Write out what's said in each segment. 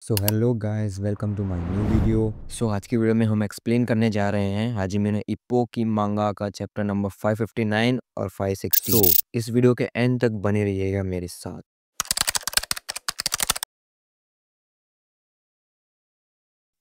So hello guys, welcome to my new video. आज की video में हम एक्सप्लेन करने जा रहे हैं हाजिमे नो इप्पो की मांगा का चैप्टर नंबर 559 और 560। इस वीडियो के एंड तक बने रहिएगा मेरे साथ।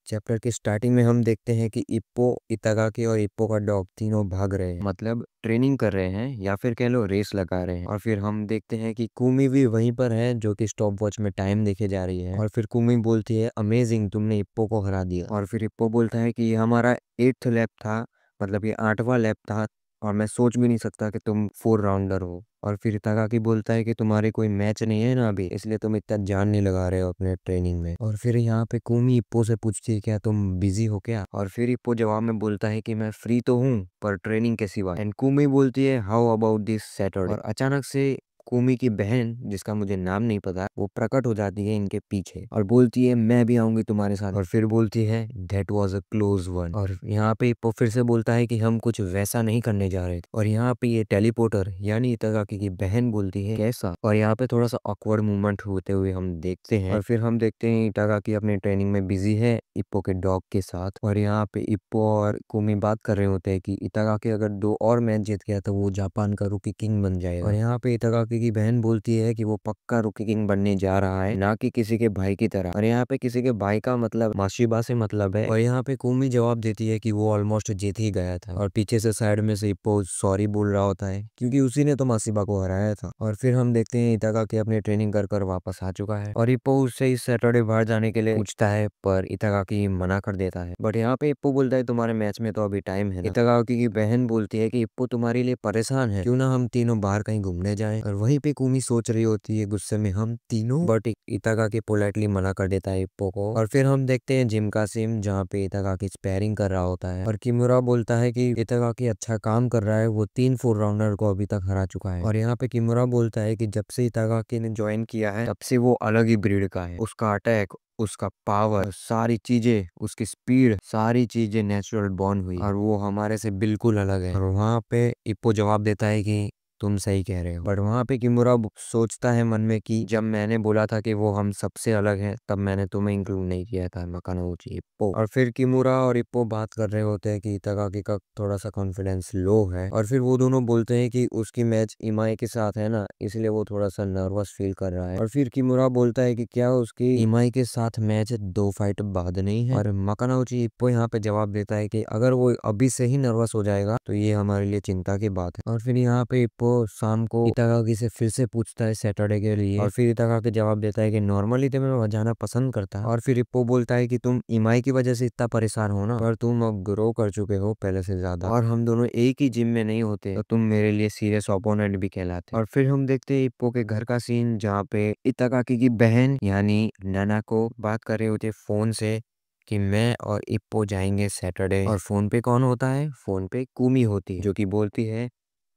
चैप्टर की स्टार्टिंग में हम देखते हैं कि इप्पो, इतागाकी और इप्पो का डॉग तीनों भाग रहे हैं, मतलब ट्रेनिंग कर रहे हैं या फिर कह लो रेस लगा रहे हैं। और फिर हम देखते हैं कि कुमी भी वहीं पर है जो कि स्टॉप वॉच में टाइम देखे जा रही है। और फिर कुमी बोलती है अमेजिंग, तुमने इप्पो को हरा दिया। और फिर इप्पो बोलता है कि ये हमारा 8th लैप था, मतलब ये 8वां लैप था और मैं सोच भी नहीं सकता कि तुम 4 राउंडर हो। और फिर इतागाकी बोलता है कि तुम्हारे कोई मैच नहीं है ना अभी, इसलिए तुम इतना जान नहीं लगा रहे हो अपने ट्रेनिंग में। और फिर यहाँ पे कुमी इप्पो से पूछती है क्या तुम बिजी हो क्या। और फिर इप्पो जवाब में बोलता है कि मैं फ्री तो हूँ पर ट्रेनिंग के सिवा। एंड कुमी बोलती है हाउ अबाउट दिस सैटरडे। और अचानक से कुमी की बहन, जिसका मुझे नाम नहीं पता, वो प्रकट हो जाती है इनके पीछे और बोलती है मैं भी आऊंगी तुम्हारे साथ। और फिर बोलती है that was a close one. और यहाँ पे इप्पो फिर से बोलता है कि हम कुछ वैसा नहीं करने जा रहे थे। और यहाँ पे ये टेलीपोर्टर यानी इतागाकी की बहन बोलती है कैसा। और यहाँ पे थोड़ा सा ऑकवर्ड मूवमेंट होते हुए हम देखते हैं। और फिर हम देखते हैं इतागाकी अपनी ट्रेनिंग में बिजी है इप्पो के डॉग के साथ। और यहाँ पे इप्पो और कुमी बात कर रहे होते हैं कि इतागाकी अगर 2 और मैच जीत गया तो वो जापान का रुकी किंग बन जाएगा। और यहाँ पे इतागाकी की बहन बोलती है कि वो पक्का रुकी किंग बनने जा रहा है, ना कि किसी के भाई की तरह। और यहाँ पे किसी के भाई का मतलब माशिबा से मतलब है। और यहाँ पे कुमी जवाब देती है कि वो ऑलमोस्ट जीत ही गया था। और पीछे से साइड में से इप्पो सॉरी बोल रहा होता है क्योंकि उसी ने तो माशिबा को हराया था। और फिर हम देखते हैं इतागाकी अपनी ट्रेनिंग कर कर वापस आ चुका है। और इप्पो उससे इस सैटरडे बाहर जाने के लिए पूछता है पर इतागाकी मना कर देता है। बट यहाँ पे इप्पो बोलता है तुम्हारे मैच में तो अभी टाइम है ना। इतागाकी की बहन बोलती है कि इप्पो तुम्हारे लिए परेशान है, क्यों ना हम तीनों बाहर कहीं घूमने जाएं। और वहीं पे कुमी सोच रही होती है गुस्से में हम तीनों, बट इतागाकी पोलाइटली मना कर देता है इप्पो को। और फिर हम देखते हैं जिम का सीन जहाँ पे इतागाकी स्पैरिंग कर रहा होता है। और किमुरा बोलता है कि इतागाकी अच्छा काम कर रहा है, वो 3 4 राउंडर को अभी तक हरा चुका है। और यहाँ पे किमुरा बोलता है कि जब से इतागाकी ने ज्वाइन किया है तब से वो अलग ही ब्रीड का है। उसका अटैक, उसका पावर, सारी चीजें, उसकी स्पीड, सारी चीजें नेचुरल बॉर्न हुई और वो हमारे से बिल्कुल अलग है। और वहाँ पे इप्पो जवाब देता है कि तुम सही कह रहे हो। बट वहाँ पे किमुरा सोचता है मन में कि जब मैंने बोला था कि वो हम सबसे अलग हैं तब मैंने तुम्हें इंक्लूड नहीं किया था मकानोची इप्पो। और फिर किमुरा और इप्पो बात कर रहे होते हैं कि इतागाकी का थोड़ा सा कॉन्फिडेंस लो है। और फिर वो दोनों बोलते हैं कि उसकी मैच इमाई के साथ है ना, इसलिए वो थोड़ा सा नर्वस फील कर रहा है। और फिर किमुरा बोलता है कि क्या उसकी इमाई के साथ मैच 2 फाइट बाद नहीं है। और मकानोची इप्पो यहाँ पे जवाब देता है कि अगर वो अभी से ही नर्वस हो जाएगा तो ये हमारे लिए चिंता की बात है। और फिर यहाँ पे इप्पो शाम को इतागाकी से फिर से पूछता है सैटरडे के लिए। और फिर इतागाकी जवाब देता है कि नॉर्मली तो मैं वहाँ जाना पसंद करता है। और फिर इप्पो बोलता है कि तुम इमाई की वजह से इतना परेशान हो ना, पर तुम अब ग्रो कर चुके हो पहले से ज्यादा, और हम दोनों एक ही जिम में नहीं होते तो तुम मेरे लिए सीरियस ओपोनेंट भी कहलाते। और फिर हम देखते हैं इप्पो के घर का सीन जहाँ पे इतागाकी की बहन यानी नाना को बात कर रहे होते फोन से कि मैं और इप्पो जाएंगे सैटरडे। और फोन पे कौन होता है, फोन पे कुमी होती है जो कि बोलती है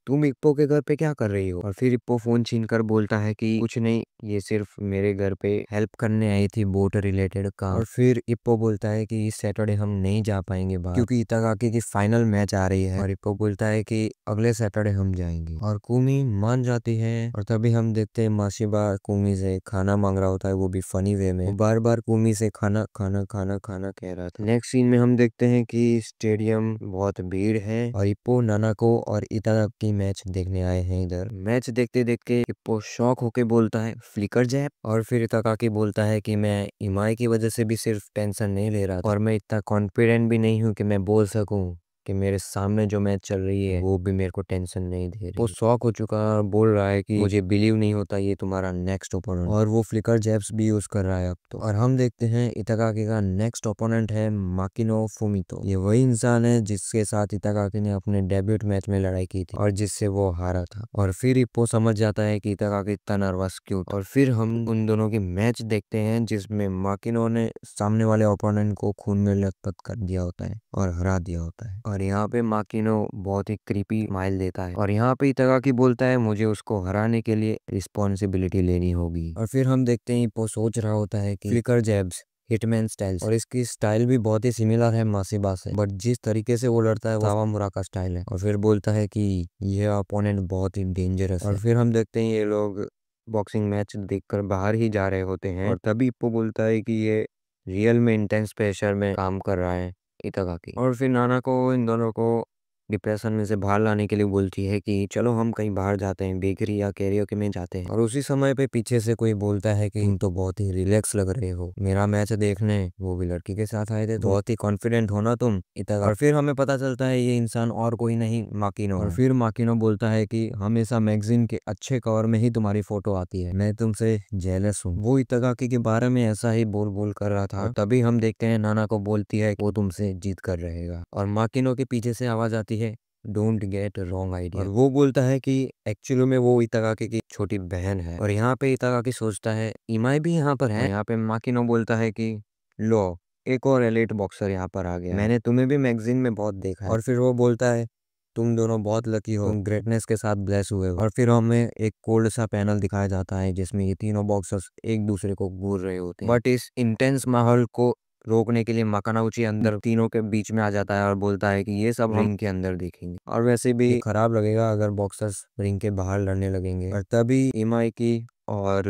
तुम इप्पो के घर पे क्या कर रही हो। और फिर इप्पो फोन छीन कर बोलता है कि कुछ नहीं, ये सिर्फ मेरे घर पे हेल्प करने आई थी बोट रिलेटेड काम। और फिर इप्पो बोलता है कि इस सैटरडे हम नहीं जा पाएंगे बाहर क्योंकि इतागाकी की फाइनल मैच आ रही है। और इप्पो बोलता है कि अगले सैटरडे हम जाएंगे। और कुमी मान जाती है। और तभी हम देखते हैं माशिबा कुमी से खाना मांग रहा होता है, वो भी फनी वे में। बार बार कुमी से खाना खाना खाना खाना कह रहा था। नेक्स्ट सीन में हम देखते हैं कि स्टेडियम बहुत भीड़ है और इप्पो नानाको और इतागाकी मैच देखने आए हैं इधर। मैच देखते देखते इप्पो शॉक होके बोलता है फ्लिकर जैप। और फिर इतागाकी बोलता है कि मैं इमाई की वजह से भी सिर्फ टेंशन नहीं ले रहा था और मैं इतना कॉन्फिडेंट भी नहीं हूँ कि मैं बोल सकूं कि मेरे सामने जो मैच चल रही है वो भी मेरे को टेंशन नहीं दे रही। वो शॉक हो चुका है, बोल रहा है कि मुझे बिलीव नहीं होता ये तुम्हारा नेक्स्ट ओपोनेंट। और वो फ्लिकर जैप्स भी यूज कर रहा है अब तो। और हम देखते हैं इतागाकी का नेक्स्ट ओपोनेंट है माकिनो फुमितो। ये वही इंसान है जिसके साथ इतागाकी ने अपने डेब्यूट मैच में लड़ाई की थी और जिससे वो हारा था। और फिर इप्पो समझ जाता है कि इतागाकी इतना नर्वस क्यों था। और फिर हम उन दोनों की मैच देखते हैं जिसमें माकिनो ने सामने वाले ओपोनेंट को खून में लथपथ कर दिया होता है और हरा दिया होता है। और यहाँ पे माकिनो बहुत ही क्रीपी स्माइल देता है। और यहाँ पे इतागाकी बोलता है मुझे उसको हराने के लिए रिस्पॉन्सिबिलिटी लेनी होगी। और फिर हम देखते हैं इप्पो सोच रहा होता है कि फ्लिकर जैब्स हिटमैन स्टाइल, और इसकी स्टाइल भी बहुत ही सिमिलर है मासिबा से, बट जिस तरीके से वो लड़ता है वो सावामुरा का स्टाइल है। और फिर बोलता है कि यह अपोनेंट बहुत ही डेंजरस है। और फिर हम देखते हैं ये लोग बॉक्सिंग मैच देखकर बाहर ही जा रहे होते हैं और तभी इप्पो बोलता है कि ये रियल में इंटेंस प्रेशर में काम कर रहा है इतागाकी। और फिर नाना को इन दोनों को डिप्रेशन में से बाहर लाने के लिए बोलती है कि चलो हम कहीं बाहर जाते हैं, बेकरी या कैरियोके में जाते हैं। और उसी समय पे पीछे से कोई बोलता है कि तुम तो बहुत ही रिलैक्स लग रहे हो मेरा मैच देखने, वो भी लड़की के साथ आए थे, बहुत ही कॉन्फिडेंट हो ना तुम इतागा। और फिर हमें पता चलता है ये इंसान और कोई नहीं माकिनो है। और फिर माकिनो बोलता है कि हमेशा मैगजीन के अच्छे कवर में ही तुम्हारी फोटो आती है, मैं तुमसे जेलस हूँ। वो इतागाकी के बारे में ऐसा ही बोल बोल कर रहा था और तभी हम देखते हैं नाना को बोलती है वो तुमसे जीत कर रहेगा। और माकिनो के पीछे से आवाज आती है डोंट गेट रॉन्ग आइडिया। और वो बोलता है कि एक्चुअली में वो इतागाकी की छोटी बहन है। और यहाँ पे इतागाकी सोचता है इमाई भी यहाँ पर है। यहाँ पे माकिनो बोलता है कि लो एक और एलिट बॉक्सर यहाँ पर आ गया, मैंने तुम्हें भी मैगजीन में बहुत देखा है। और फिर वो बोलता है तुम दोनों बहुत लकी हो, तुम ग्रेटनेस के साथ ब्लेस हुए हो। और फिर हमें एक कोल्ड सा पैनल दिखाया जाता है जिसमें ये तीनों बॉक्सर्स एक दूसरे को घूर रहे होते हैं। बट इस इंटेंस माहौल को रोकने के लिए माकानाउची अंदर तीनों के बीच में आ जाता है और बोलता है कि ये सब रिंग के अंदर देखेंगे। और वैसे भी खराब लगेगा अगर बॉक्सर्स रिंग के बाहर लड़ने लगेंगे। और तभी इमाई की और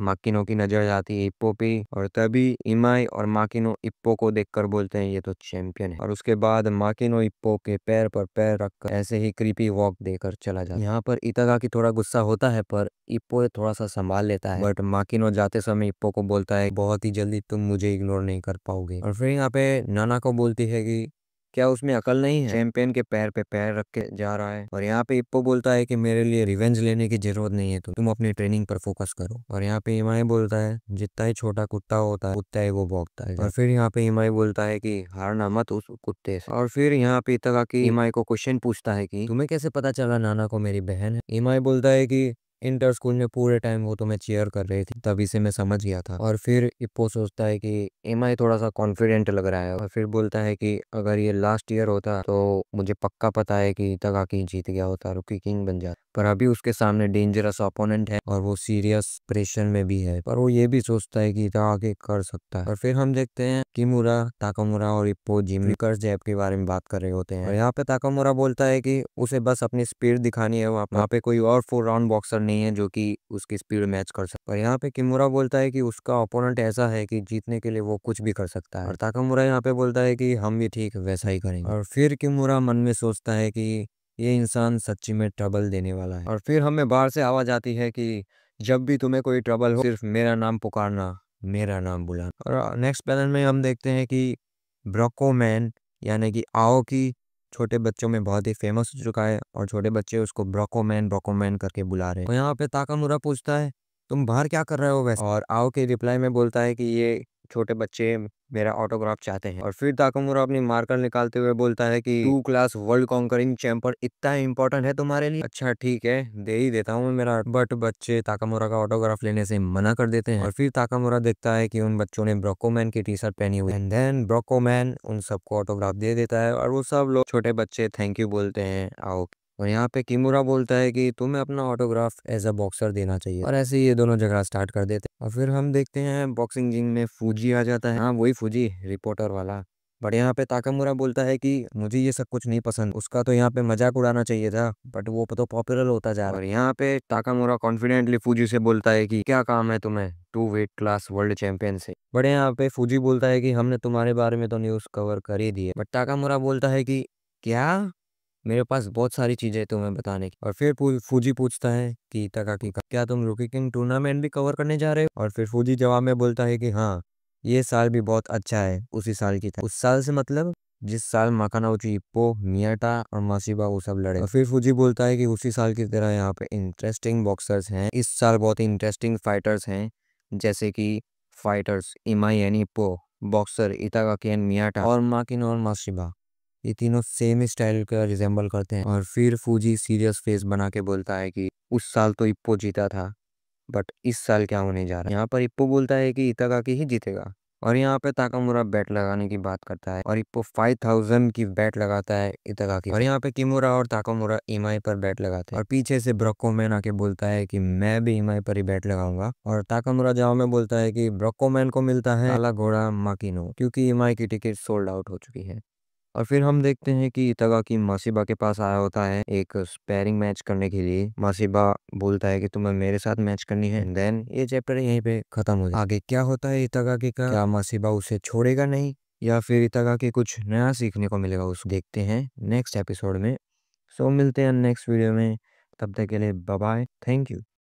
माकिनो की नजर जाती है इप्पो पे। और तभी इमाई और माकिनो इप्पो को देखकर बोलते हैं ये तो चैंपियन है। और उसके बाद माकिनो इप्पो के पैर पर पैर रखकर ऐसे ही क्रीपी वॉक देकर चला जाता है। यहाँ पर इतागाकी थोड़ा गुस्सा होता है पर इप्पो थोड़ा सा संभाल लेता है। बट माकिनो जाते समय इप्पो को बोलता है बहुत ही जल्दी तुम मुझे इग्नोर नहीं कर पाओगे। और फिर यहाँ पे नाना को बोलती है कि क्या उसमें अकल नहीं है, चैंपियन के पैर पे पैर रख के जा रहा है। और यहाँ पे इप्पो बोलता है कि मेरे लिए रिवेंज लेने की जरूरत नहीं है, तुम अपनी ट्रेनिंग पर फोकस करो। और यहाँ पे इमाई बोलता है जितना ही छोटा कुत्ता होता है उतना ही वो भौंकता है। और फिर यहाँ पे इमाई बोलता है कि हारना मत उस कुत्ते से। और फिर यहाँ पे इतागाकी इमाई को क्वेश्चन पूछता है कि तुम्हें कैसे पता चला नाना को मेरी बहन है। इमाई बोलता है कि इंटर स्कूल में पूरे टाइम वो तुम्हें चीयर कर रही थी तभी से मैं समझ गया था। और फिर इप्पो सोचता है कि एमआई थोड़ा सा कॉन्फिडेंट लग रहा है और फिर बोलता है कि अगर ये लास्ट ईयर होता तो मुझे पक्का पता है कि इतागाकी जीत गया होता, रुकी किंग बन जाता। पर अभी उसके सामने डेंजरस ओपोनेंट है और वो सीरियस प्रेशर में भी है। पर वो ये भी सोचता है कि इतागाकी कर सकता है। और फिर हम देखते हैं किमुरा, ताकामुरा और इप्पो जिम विकर्स जैब के बारे में बात कर रहे होते हैं। और यहाँ पे ताकामुरा बोलता है कि उसे बस अपनी स्पीड दिखानी है, वहाँ पे कोई और 4 राउंड बॉक्सर नहीं है जो कि उसकी स्पीड मैच कर सकता है। और यहाँ पे किमुरा बोलता है कि उसका ओपोनेंट ऐसा है कि जीतने के लिए वो कुछ भी कर सकता है। और ताकामुरा यहाँ पे बोलता है कि हम भी ठीक वैसा ही करेंगे। और फिर किमुरा मन में सोचता है कि ये इंसान सच्ची में ट्रबल देने वाला है। और फिर हमें बाहर से आवाज आती है कि जब भी तुम्हें कोई ट्रबल हो सिर्फ मेरा नाम पुकारना, मेरा नाम बुलाना। और नेक्स्ट पैनल में हम देखते हैं कि ब्रोको मैन यानी कि आओकी छोटे बच्चों में बहुत ही फेमस हो चुका है और छोटे बच्चे उसको ब्रोको मैन करके बुला रहे हैं। और यहाँ पे ताकामुरा पूछता है तुम बाहर क्या कर रहे हो वैसे। और आओकी रिप्लाई में बोलता है कि ये छोटे बच्चे मेरा ऑटोग्राफ चाहते हैं। और फिर ताकामुरा अपनी मार्कर निकालते हुए बोलता है कि 2 क्लास वर्ल्ड कॉन्करिंग चैंपियन इतना इंपॉर्टेंट है तुम्हारे लिए, अच्छा ठीक है दे ही देता हूँ मेरा। बट बच्चे ताकामुरा का ऑटोग्राफ लेने से मना कर देते हैं। और फिर ताकामुरा देखता है कि उन बच्चों ने ब्रोकोमैन की टी शर्ट पहनी हुई एंड देन ब्रोकोमैन उन सबको ऑटोग्राफ दे देता है और वो सब लोग छोटे बच्चे थैंक यू बोलते हैं आओ। और यहाँ पे किमुरा बोलता है कि तुम्हें अपना ऑटोग्राफ एज अ बॉक्सर देना चाहिए। और ऐसे ही ये दोनों झगड़ा स्टार्ट कर देते हैं। और फिर हम देखते हैं बॉक्सिंग जिम में फूजी आ जाता है। हाँ वही फूजी रिपोर्टर वाला। बट यहाँ पे ताकामुरा बोलता है कि मुझे ये सब कुछ नहीं पसंद, उसका तो यहाँ पे मजाक उड़ाना चाहिए था बट वो तो पॉपुलर होता जा रहा है। और यहाँ पे ताकामुरा कॉन्फिडेंटली फूजी से बोलता है कि क्या काम है तुम्हें 2 वेट क्लास वर्ल्ड चैंपियन से। बट यहाँ पे फूजी बोलता है कि हमने तुम्हारे बारे में तो न्यूज कवर कर ही दी है। बट ताकामुरा बोलता है कि क्या, मेरे पास बहुत सारी चीजें तुम्हें बताने की। और फिर फूजी पूछता है कि तकाकी का क्या तुम रुकी किंग टूर्नामेंट भी कवर करने जा रहे हो। और फिर फूजी जवाब में बोलता है कि हाँ ये साल भी बहुत अच्छा है उसी साल की तरह। उस साल से मतलब जिस साल माकानाउची इप्पो, मियाटा और माशिबा वो सब लड़े। और फिर फूजी बोलता है कि उसी साल की तरह यहाँ पे इंटरेस्टिंग बॉक्सर्स हैं इस साल, बहुत इंटरेस्टिंग फाइटर्स हैं जैसे कि फाइटर्स इमाई एंड इप्पो, बॉक्सर इतागाकी एंड मियाटा और माकिनो और माशिबा, ये तीनों सेम स्टाइल का रिजेंबल करते हैं। और फिर फूजी सीरियस फेस बना के बोलता है कि उस साल तो इप्पो जीता था बट इस साल क्या होने जा रहा है। यहाँ पर इप्पो बोलता है कि इतागाकी ही जीतेगा। और यहाँ पे ताकामुरा बैट लगाने की बात करता है और इप्पो 5000 की बैट लगाता है इतागाकी। और यहाँ पे किमुरा और ताकामुरा इमाई पर बैट लगाते हैं और पीछे से ब्रोकोमैन आके बोलता है कि मैं भी इमाई पर ही बैट लगाऊंगा। और ताकामुरा जवाब में बोलता है कि ब्रोकोमैन को मिलता है काला घोड़ा माकिनो क्योंकि इमाई की टिकट सोल्ड आउट हो चुकी है। और फिर हम देखते हैं कि इतागाकी मासिबा के पास आया होता है एक स्पैरिंग मैच करने के लिए। मासिबा बोलता है कि तुम्हें मेरे साथ मैच करनी है। देन ये चैप्टर यहीं पे खत्म हो जाता है। आगे क्या होता है इतागाकी का, क्या मासिबा उसे छोड़ेगा नहीं या फिर इतागाकी कुछ नया सीखने को मिलेगा, उस देखते हैं नेक्स्ट एपिसोड में। सो मिलते हैं नेक्स्ट वीडियो में, तब तक के लिए बाय बाय, थैंक यू।